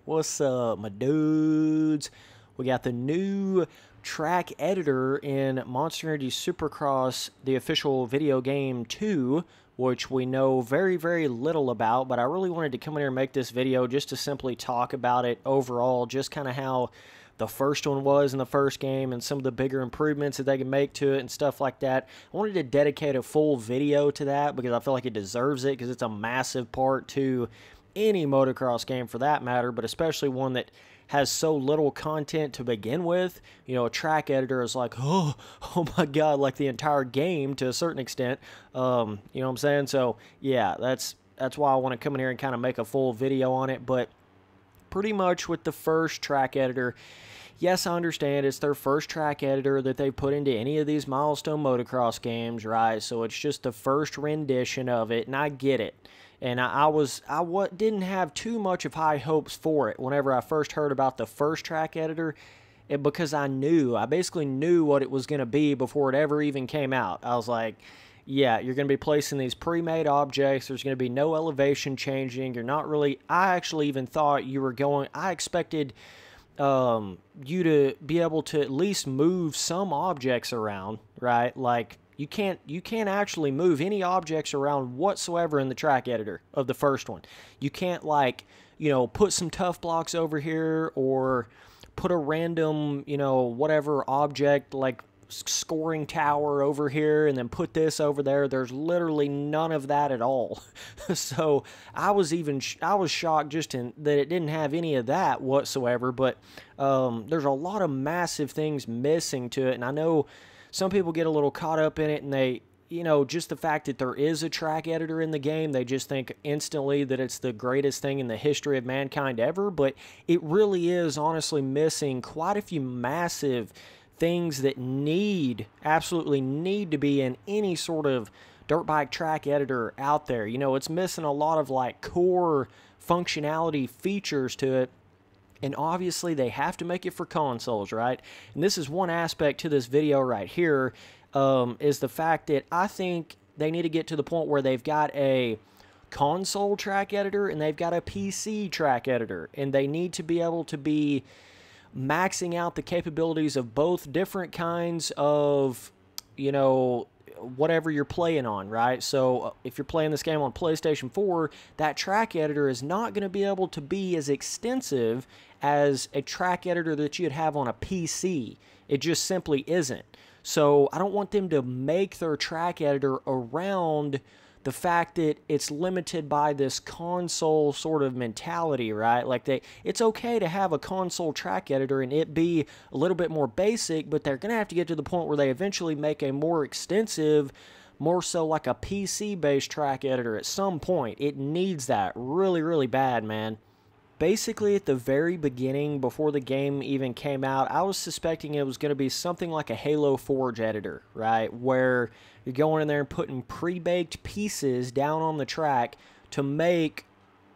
What's up, my dudes? We got the new track editor in Monster Energy Supercross, the official video game 2, which we know very, very little about, but I really wanted to come in here and make this video just to simply talk about it overall, just kind of how the first one was in the first game and some of the bigger improvements that they can make to it and stuff like that. I wanted to dedicate a full video to that because I feel like it deserves it because it's a massive part to any motocross game for that matter, but especially one that has so little content to begin with. You know, a track editor is like, oh my god, like the entire game to a certain extent. You know what I'm saying? So yeah, that's why I want to come in here and kind of make a full video on it. But pretty much with the first track editor, yes, I understand it's their first track editor that they put into any of these milestone motocross games, right? So it's just the first rendition of it, and I get it. And I didn't have too much of high hopes for it whenever I first heard about the first track editor, because I basically knew what it was going to be before it ever even came out. I was like, yeah, you're going to be placing these pre-made objects. There's going to be no elevation changing. You're not really, I actually even thought you were going, I expected you to be able to at least move some objects around, right? Like, you can't actually move any objects around whatsoever in the track editor of the first one. You can't, like, you know, put some tough blocks over here or put a random, you know, whatever object like scoring tower over here and then put this over there. There's literally none of that at all. So I was shocked just that it didn't have any of that whatsoever. But there's a lot of massive things missing to it, and I know some people get a little caught up in it, and they, you know, just the fact that there is a track editor in the game, they just think instantly that it's the greatest thing in the history of mankind ever, but it really is honestly missing quite a few massive things that absolutely need to be in any sort of dirt bike track editor out there. You know, it's missing a lot of like core functionality features to it. And obviously, they have to make it for consoles, right? And this is one aspect to this video right here, is the fact that I think they need to get to the point where they've got a console track editor and they've got a PC track editor. And they need to be able to be maxing out the capabilities of both different kinds of, you know, whatever you're playing on, right? So if you're playing this game on PlayStation 4, that track editor is not going to be able to be as extensive as a track editor that you'd have on a PC. It just simply isn't. So I don't want them to make their track editor around the fact that it's limited by this console sort of mentality, right? Like it's okay to have a console track editor and it be a little bit more basic, but they're going to have to get to the point where they eventually make a more extensive, more so like a PC-based track editor at some point. It needs that really, really bad, man. Basically, at the very beginning, before the game even came out, I was suspecting it was going to be something like a Halo Forge editor, right? Where you're going in there and putting pre-baked pieces down on the track to make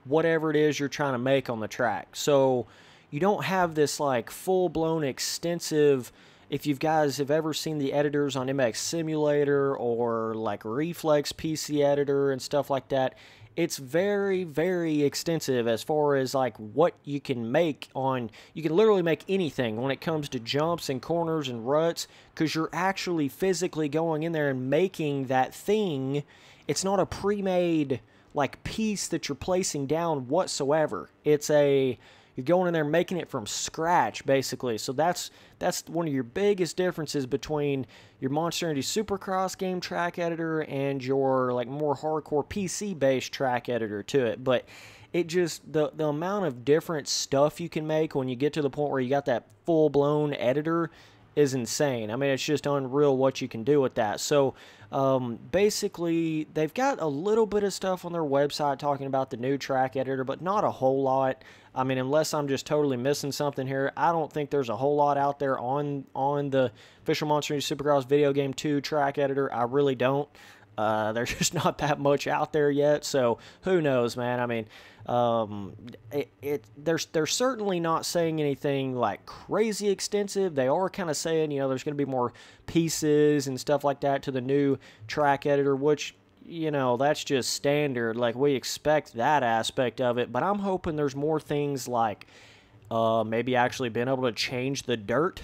whatever it is you're trying to make on the track. So you don't have this like full-blown extensive, if you guys have ever seen the editors on MX Simulator or like Reflex PC editor and stuff like that, it's very, very extensive as far as like what you can make on, you can literally make anything when it comes to jumps and corners and ruts, because you're actually physically going in there and making that thing. It's not a pre-made like piece that you're placing down whatsoever. You're going in there making it from scratch, basically. So that's one of your biggest differences between your Monster Energy Supercross game track editor and your like more hardcore PC-based track editor to it. But it just, the amount of different stuff you can make when you get to the point where you got that full-blown editor is insane. I mean, it's just unreal what you can do with that. So basically, they've got a little bit of stuff on their website talking about the new track editor, but not a whole lot. I mean, unless I'm just totally missing something here, I don't think there's a whole lot out there on the official Monster Energy Supercross Video Game 2 track editor. I really don't. There's just not that much out there yet, so who knows, man. I mean, they're certainly not saying anything like crazy extensive. They are kind of saying, you know, there's going to be more pieces and stuff like that to the new track editor, which, you know, that's just standard. Like, we expect that aspect of it, but I'm hoping there's more things like maybe actually being able to change the dirt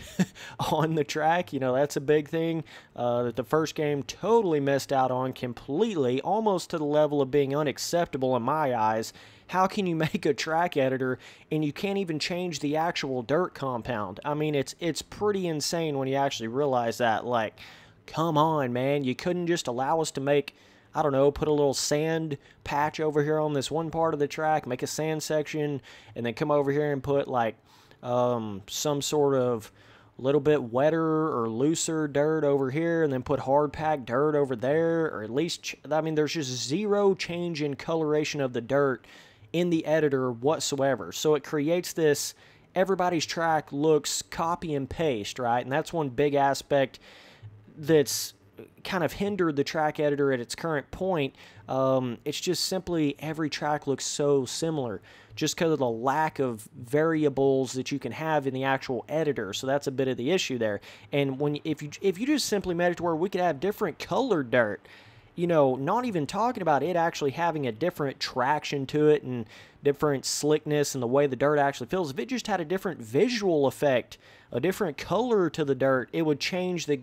on the track. You know, that's a big thing that the first game totally missed out on completely, almost to the level of being unacceptable in my eyes. How can you make a track editor and you can't even change the actual dirt compound? I mean, it's pretty insane when you actually realize that. Like, come on, man. You couldn't just allow us to make, I don't know, put a little sand patch over here on this one part of the track, make a sand section, and then come over here and put like some sort of little bit wetter or looser dirt over here, and then put hard packed dirt over there, or at least, I mean, there's just zero change in coloration of the dirt in the editor whatsoever. So it creates this, everybody's track looks copy and paste, right? And that's one big aspect that's kind of hindered the track editor at its current point. It's just simply every track looks so similar just because of the lack of variables that you can have in the actual editor. So that's a bit of the issue there. And if you just simply made it to where we could have different colored dirt, you know, not even talking about it actually having a different traction to it and different slickness and the way the dirt actually feels. If it just had a different visual effect, a different color to the dirt, it would change the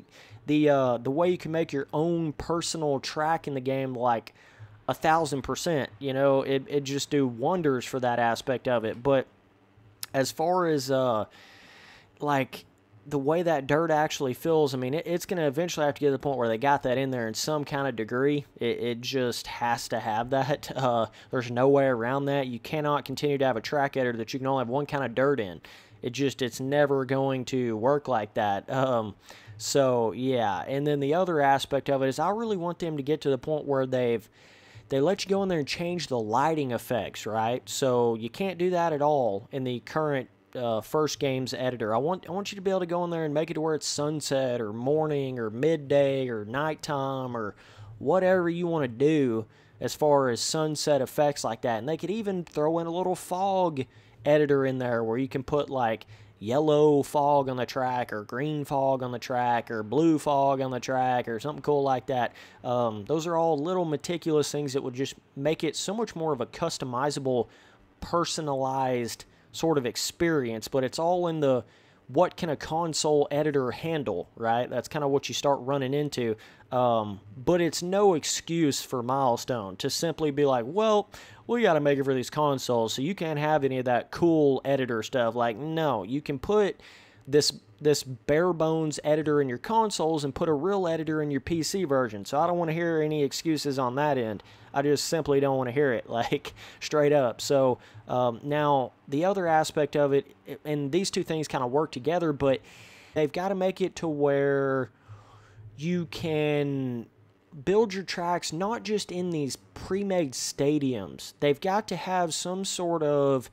way you can make your own personal track in the game like 1,000%. You know, it just do wonders for that aspect of it. But as far as like the way that dirt actually feels, I mean, it's going to eventually have to get to the point where they got that in there in some kind of degree. It just has to have that. There's no way around that. You cannot continue to have a track editor that you can only have one kind of dirt in. It's never going to work like that. So, yeah. And then the other aspect of it is I really want them to get to the point where they let you go in there and change the lighting effects, right? So you can't do that at all in the current first game's editor. I want you to be able to go in there and make it to where it's sunset or morning or midday or nighttime or whatever you want to do as far as sunset effects like that. And they could even throw in a little fog editor in there where you can put like yellow fog on the track or green fog on the track or blue fog on the track or something cool like that. Those are all little meticulous things that would just make it so much more of a customizable, personalized sort of experience, but it's all in the what can a console editor handle, right? That's kind of what you start running into. But it's no excuse for Milestone to simply be like, well, we got to make it for these consoles, so you can't have any of that cool editor stuff. Like, no, you can put this bare bones editor in your consoles and put a real editor in your PC version. So I don't want to hear any excuses on that end. I just simply don't want to hear it, like, straight up. So now the other aspect of it, and these two things kind of work together, but they've got to make it to where you can build your tracks not just in these pre-made stadiums. They've got to have some sort of,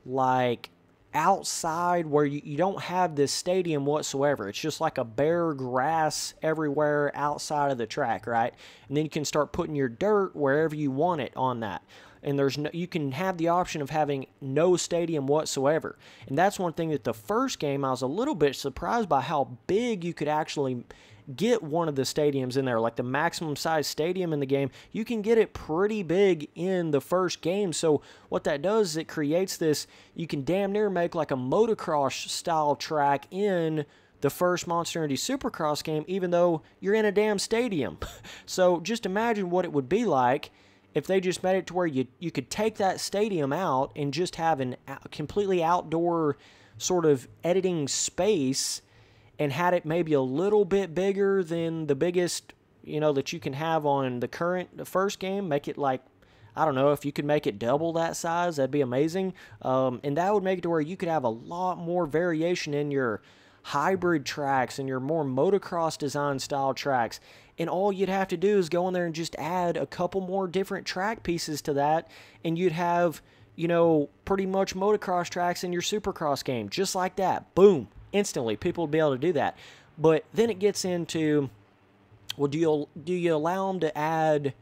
like, outside where you don't have this stadium whatsoever. It's just like a bare grass everywhere outside of the track, right? And then you can start putting your dirt wherever you want it on that. And you can have the option of having no stadium whatsoever. And that's one thing that the first game I was a little bit surprised by how big you could actually get one of the stadiums in there. Like the maximum size stadium in the game, you can get it pretty big in the first game. So what that does is it creates this, you can damn near make like a motocross style track in the first Monster Energy Supercross game, even though you're in a damn stadium. So just imagine what it would be like if they just made it to where you could take that stadium out and just have a completely outdoor sort of editing space and had it maybe a little bit bigger than the biggest, you know, that you can have on the first game. Make it like, I don't know, if you could make it double that size, that'd be amazing. And that would make it to where you could have a lot more variation in your hybrid tracks and your more motocross design style tracks. And all you'd have to do is go in there and just add a couple more different track pieces to that, and you'd have, you know, pretty much motocross tracks in your Supercross game. Just like that. Boom. Instantly, people will be able to do that. But then it gets into, well, do you allow them to add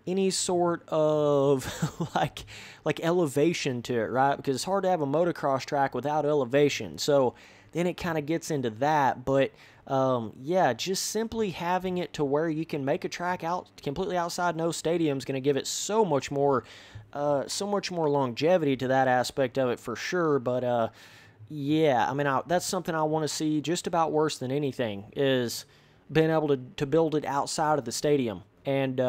any sort of like elevation to it, right? Because it's hard to have a motocross track without elevation. So then it kind of gets into that. But yeah, just simply having it to where you can make a track out completely outside no stadium is going to give it so much more longevity to that aspect of it for sure. But yeah, I mean, that's something I want to see just about worse than anything, is being able to build it outside of the stadium and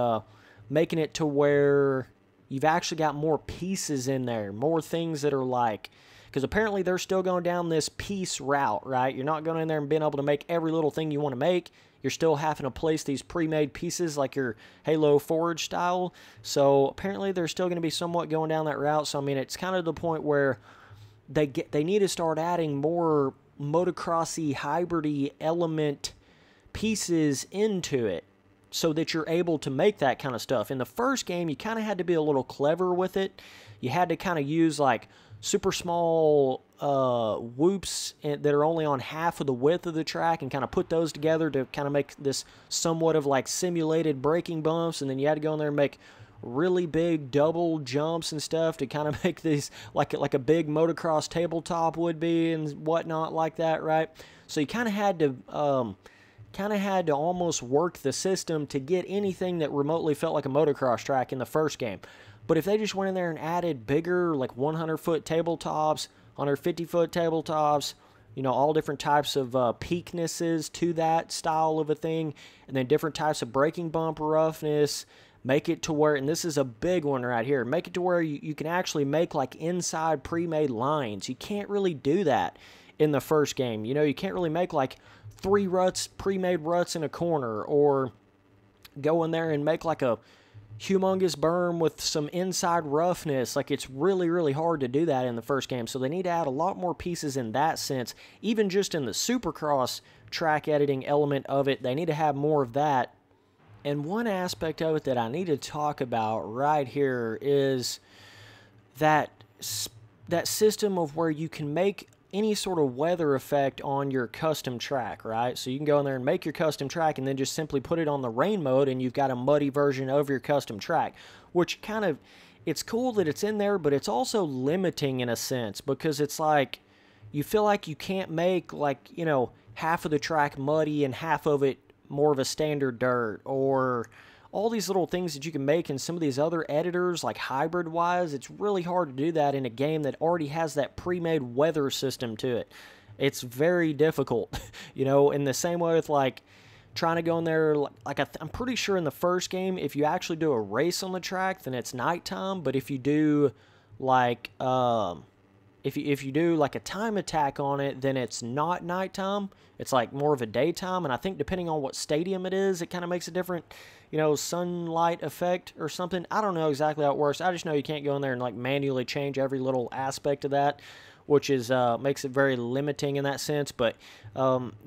making it to where you've actually got more pieces in there, more things that are like, because apparently they're still going down this piece route, right? You're not going in there and being able to make every little thing you want to make. You're still having to place these pre-made pieces like your Halo Forge style. So apparently they're still going to be somewhat going down that route. So I mean, it's kind of the point where they need to start adding more motocrossy, hybridy element pieces into it, so that you're able to make that kind of stuff. In the first game, you kind of had to be a little clever with it. You had to kind of use like super small whoops that are only on half of the width of the track and kind of put those together to kind of make this somewhat of like simulated braking bumps. And then you had to go in there and make really big double jumps and stuff to kind of make these like a big motocross tabletop would be and whatnot like that, right? So you kind of had to almost work the system to get anything that remotely felt like a motocross track in the first game. But if they just went in there and added bigger, like 100-foot tabletops, 150-foot tabletops, you know, all different types of peaknesses to that style of a thing, and then different types of braking bump roughness, make it to where, and this is a big one right here, make it to where you can actually make like inside pre-made lines. You can't really do that in the first game. You know, you can't really make like 3 ruts, pre-made ruts in a corner, or go in there and make like a humongous berm with some inside roughness. Like, it's really, really hard to do that in the first game. So they need to add a lot more pieces in that sense. Even just in the Supercross track editing element of it, they need to have more of that. And one aspect of it that I need to talk about right here is that system of where you can make any sort of weather effect on your custom track, right? So you can go in there and make your custom track and then just simply put it on the rain mode and you've got a muddy version of your custom track, which kind of, it's cool that it's in there, but it's also limiting in a sense, because it's like, you feel like you can't make, like, you know, half of the track muddy and half of it more of a standard dirt, or all these little things that you can make in some of these other editors, like hybrid-wise. It's really hard to do that in a game that already has that pre-made weather system to it. It's very difficult, you know, in the same way with, like, trying to go in there, like I'm pretty sure in the first game, if you actually do a race on the track, then it's nighttime, but if you do, like, if you do, like, a time attack on it, then it's not nighttime. It's, like, more of a daytime, and I think depending on what stadium it is, it kind of makes a different, you know, sunlight effect or something. I don't know exactly how it works. I just know you can't go in there and, like, manually change every little aspect of that, which is makes it very limiting in that sense. But,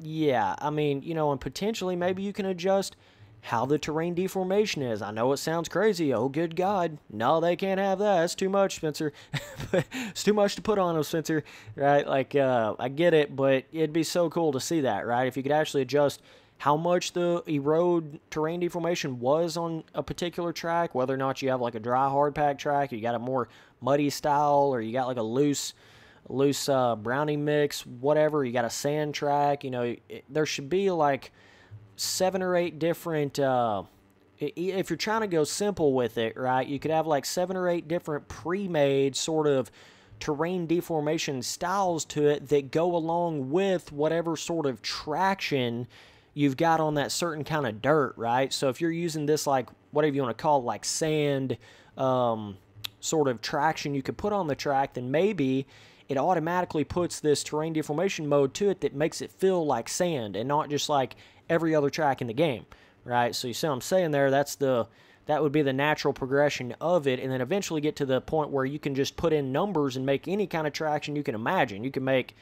yeah, I mean, you know, and potentially maybe you can adjust how the terrain deformation is. I know it sounds crazy. Oh, good God. No, they can't have that. It's too much, Spencer. It's too much to put on them, Spencer. Right? Like, I get it, but it'd be so cool to see that, right? If you could actually adjust how much the erode terrain deformation was on a particular track, whether or not you have like a dry hard pack track, or you got a more muddy style, or you got like a loose brownie mix, whatever, you got a sand track, you know, there should be like 7 or 8 different, if you're trying to go simple with it, right, you could have like 7 or 8 different pre-made sort of terrain deformation styles to it that go along with whatever sort of traction you've got on that certain kind of dirt, right? So if you're using this, like, whatever you want to call it, like sand sort of traction you could put on the track, then maybe it automatically puts this terrain deformation mode to it that makes it feel like sand and not just like every other track in the game, right? So you see what I'm saying there? That would be the natural progression of it, and then eventually get to the point where you can just put in numbers and make any kind of traction you can imagine. You can make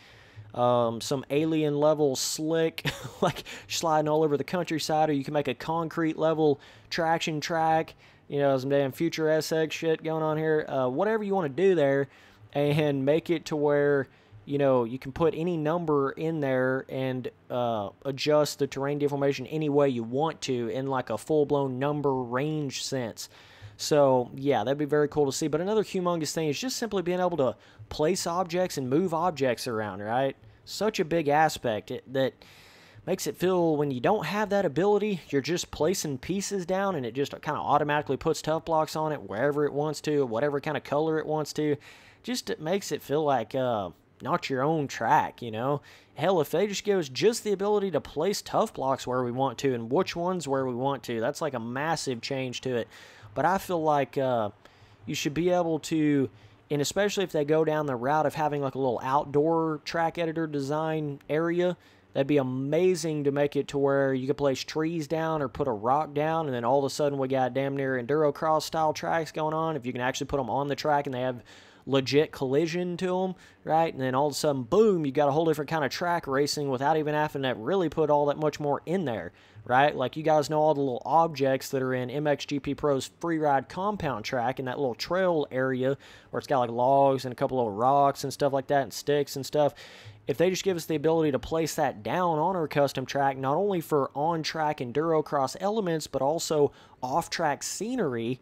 some alien level slick, like sliding all over the countryside, or you can make a concrete level traction track, you know, some damn future SX shit going on here, whatever you want to do there, and make it to where, you know, you can put any number in there and adjust the terrain deformation any way you want to in like a full-blown number range sense. So, yeah, that'd be very cool to see. But another humongous thing is just simply being able to place objects and move objects around, right? Such a big aspect that makes it feel when you don't have that ability, you're just placing pieces down and it just kind of automatically puts tough blocks on it wherever it wants to, whatever kind of color it wants to. Just it makes it feel like not your own track, you know? Hell, if they just give us just the ability to place tough blocks where we want to and which ones where we want to, that's like a massive change to it. But I feel like you should be able to, and especially if they go down the route of having like a little outdoor track editor design area, that'd be amazing to make it to where you could place trees down or put a rock down, and then all of a sudden we got damn near Enduro Cross style tracks going on. If you can actually put them on the track and they have legit collision to them, right? And then all of a sudden, boom, you got a whole different kind of track racing without even having to really put all that much more in there, right? Like you guys know all the little objects that are in MXGP Pro's free ride compound track in that little trail area where it's got like logs and a couple of rocks and stuff like that and sticks and stuff. If they just give us the ability to place that down on our custom track, not only for on-track Enduro Cross elements, but also off-track scenery,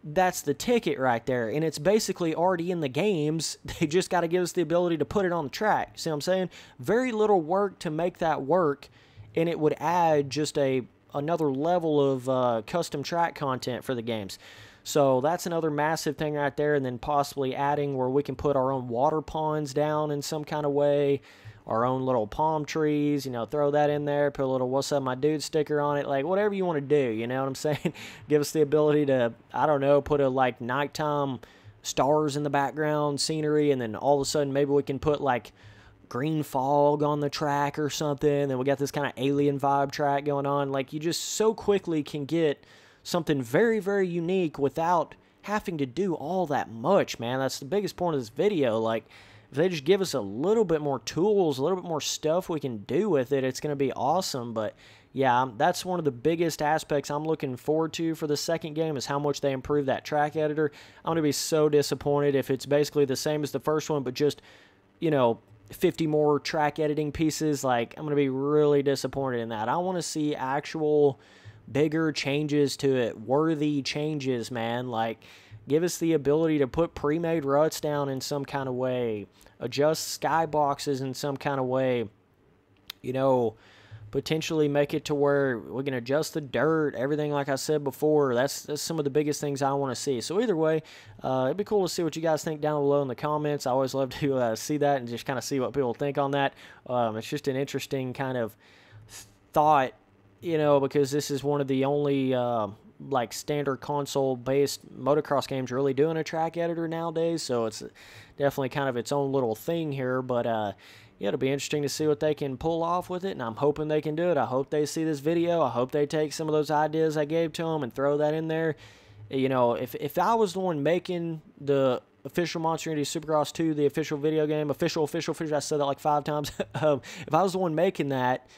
that's the ticket right there. And it's basically already in the games. They just got to give us the ability to put it on the track. See what I'm saying? Very little work to make that work, and it would add just another level of custom track content for the games. So that's another massive thing right there, and then possibly adding where we can put our own water ponds down in some kind of way, our own little palm trees, you know, throw that in there, put a little "What's Up My Dude" sticker on it, like whatever you want to do, you know what I'm saying? Give us the ability to, I don't know, put a like nighttime stars in the background scenery, and then all of a sudden maybe we can put like green fog on the track or something, and we got this kind of alien vibe track going on. Like you just so quickly can get something very, very unique without having to do all that much, man. That's the biggest point of this video. Like, if they just give us a little bit more tools, a little bit more stuff we can do with it, it's going to be awesome. But, yeah, that's one of the biggest aspects I'm looking forward to for the second game is how much they improve that track editor. I'm going to be so disappointed if it's basically the same as the first one, but just, you know, 50 more track editing pieces. Like, I'm going to be really disappointed in that. I want to see actual bigger changes to it, worthy changes, man. Like, give us the ability to put pre-made ruts down in some kind of way, adjust skyboxes in some kind of way, you know, potentially make it to where we can adjust the dirt, everything like I said before. That's some of the biggest things I want to see. So either way, it'd be cool to see what you guys think down below in the comments. I always love to see that and just kind of see what people think on that. It's just an interesting kind of thought, you know, because this is one of the only like standard console-based motocross games really doing a track editor nowadays, so it's definitely kind of its own little thing here. But yeah, it'll be interesting to see what they can pull off with it, and I'm hoping they can do it. I hope they see this video. I hope they take some of those ideas I gave to them and throw that in there. You know, if I was the one making the official Monster Energy Supercross 2, the official video game, official, I said that like 5 times. If I was the one making that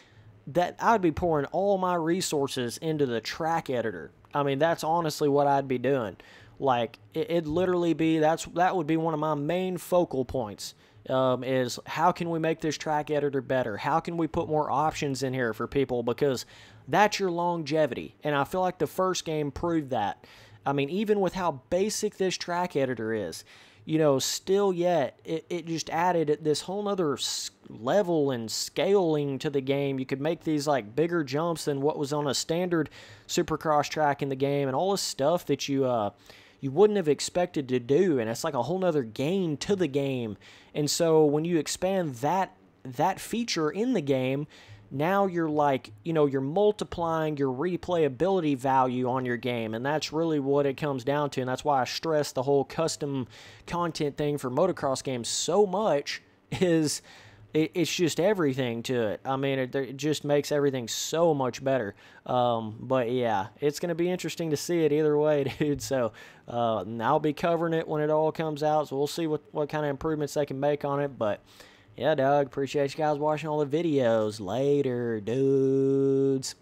I would be pouring all my resources into the track editor. I mean, that's honestly what I'd be doing. Like, it'd literally be, that would be one of my main focal points, is how can we make this track editor better? How can we put more options in here for people? Because that's your longevity. And I feel like the first game proved that. I mean, even with how basic this track editor is, you know, still yet, it just added this whole other level and scaling to the game. You could make these, like, bigger jumps than what was on a standard Supercross track in the game, and all this stuff that you wouldn't have expected to do, and it's like a whole other game to the game. And so when you expand that feature in the game, now you're like, you know, you're multiplying your replayability value on your game, and that's really what it comes down to, and that's why I stress the whole custom content thing for motocross games so much, is it's just everything to it. I mean, it just makes everything so much better. But yeah, it's going to be interesting to see it either way, dude. So I'll be covering it when it all comes out, so we'll see what kind of improvements they can make on it. But yeah, Doug, appreciate you guys watching all the videos. Later, dudes.